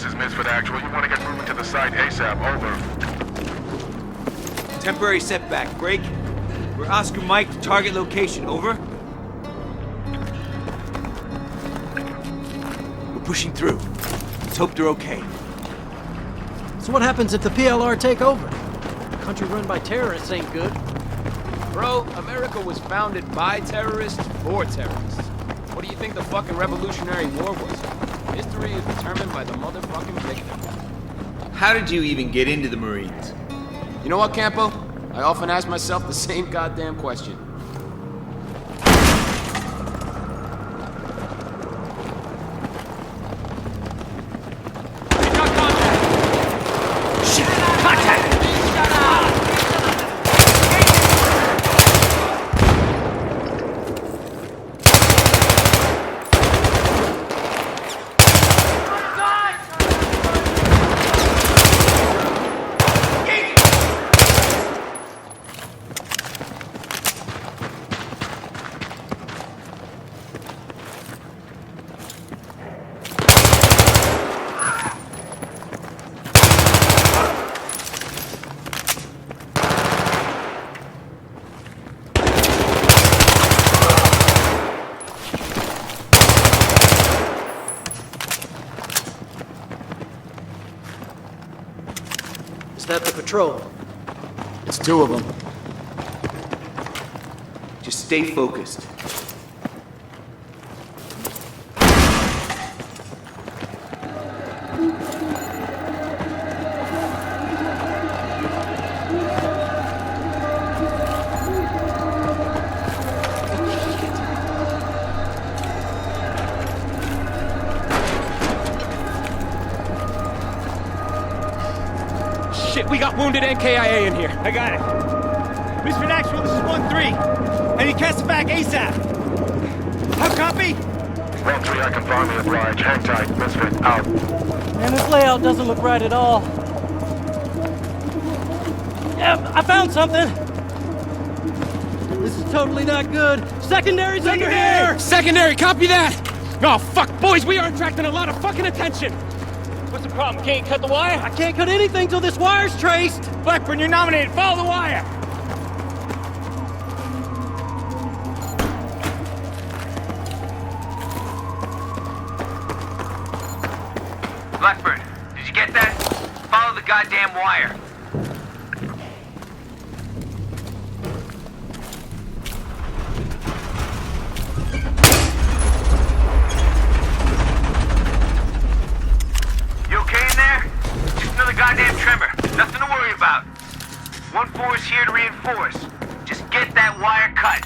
is Misfit Actual. You want to get moving to the site ASAP. Over. Temporary setback. Break. We're Oscar Mike to target location. Over. We're pushing through. Let's hope they're okay. So what happens if the PLR take over? A country run by terrorists ain't good. Bro, America was founded by terrorists for terrorists. What do you think the fucking Revolutionary War was? History is determined by the motherfucking victim. How did you even get into the Marines? You know what, Campo? I often ask myself the same goddamn question. Is that the patrol? It's two of them. Just stay focused. Shit, we got wounded NKIA in here. I got it. Misfit Actual, this is 1-3. I need cast back ASAP. How copy? 1-3, I can finally oblige. Hang tight. Misfit out. Man, this layout doesn't look right at all. Yeah, I found something. This is totally not good. Secondary's under here! Secondary, copy that! Oh, fuck, boys, we are attracting a lot of fucking attention. What's the problem? Can't cut the wire? I can't cut anything till this wire's traced. Blackburn, you're nominated. Follow the wire. Blackburn, did you get that? Follow the goddamn wire. You okay in there? Just another goddamn tremor. Nothing to worry about. 1-4 is here to reinforce. Just get that wire cut.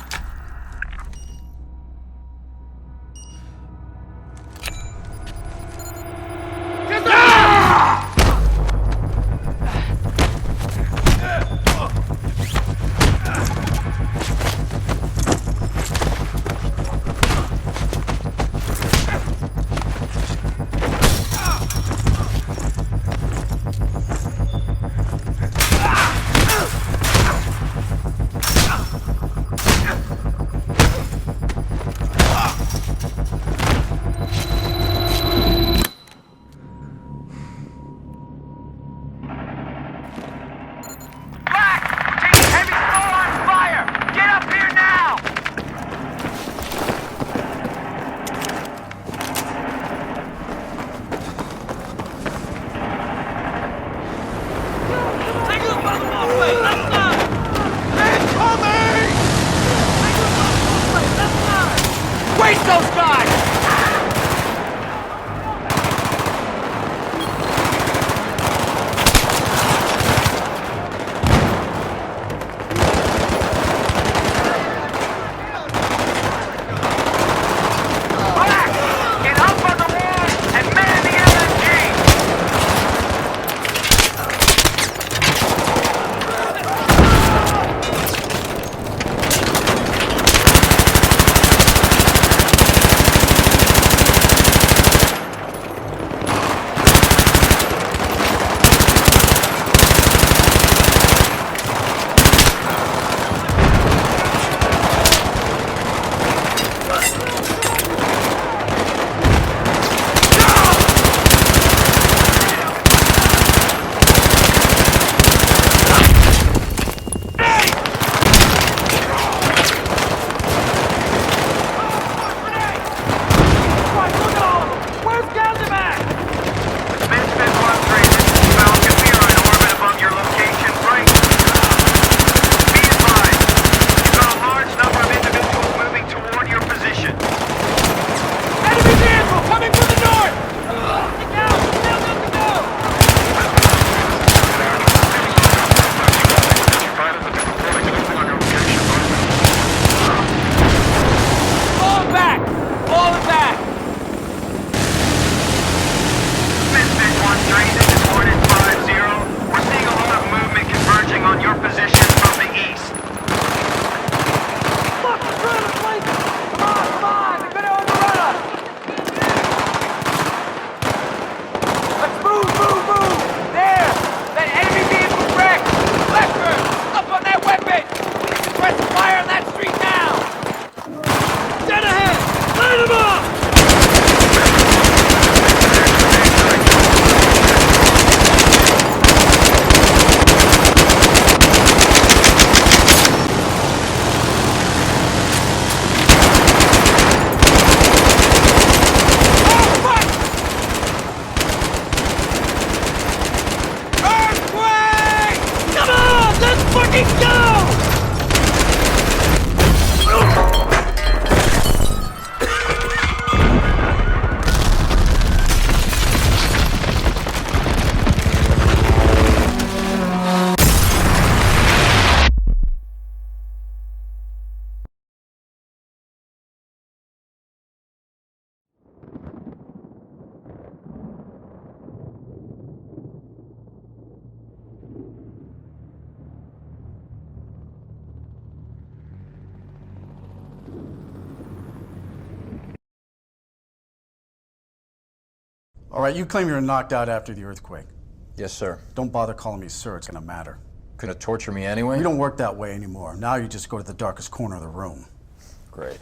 Waste those guys! Get up on the wall and man the LMG! Light him up! Come on, let's fucking go! All right, you claim you were knocked out after the earthquake. Yes, sir. Don't bother calling me sir, it's gonna matter. Gonna torture me anyway? We don't work that way anymore. Now you just go to the darkest corner of the room. Great.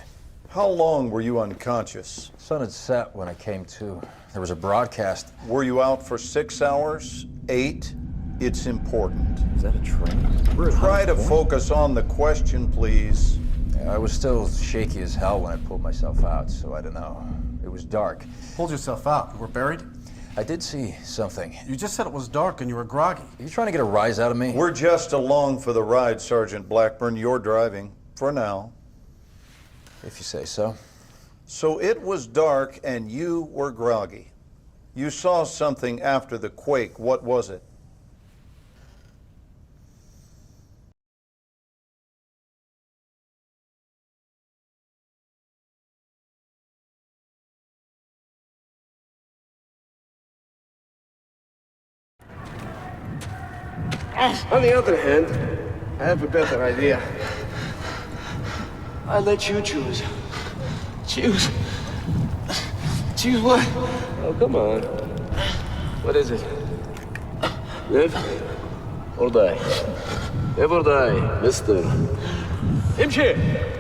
How long were you unconscious? Sun had set when I came to. There was a broadcast. Were you out for 6 hours? 8? It's important. Is that a train? Try to focus on the question, please. Yeah, I was still shaky as hell when I pulled myself out, so I don't know. It was dark. Pulled yourself out. You were buried? I did see something. You just said it was dark and you were groggy. Are you trying to get a rise out of me? We're just along for the ride, Sergeant Blackburn. You're driving, for now. If you say so. So it was dark and you were groggy. You saw something after the quake. What was it? On the other hand, I have a better idea. I let you choose. Choose. Choose what? Oh, come on. What is it? Live or die? Live or die, mister. Hemşire!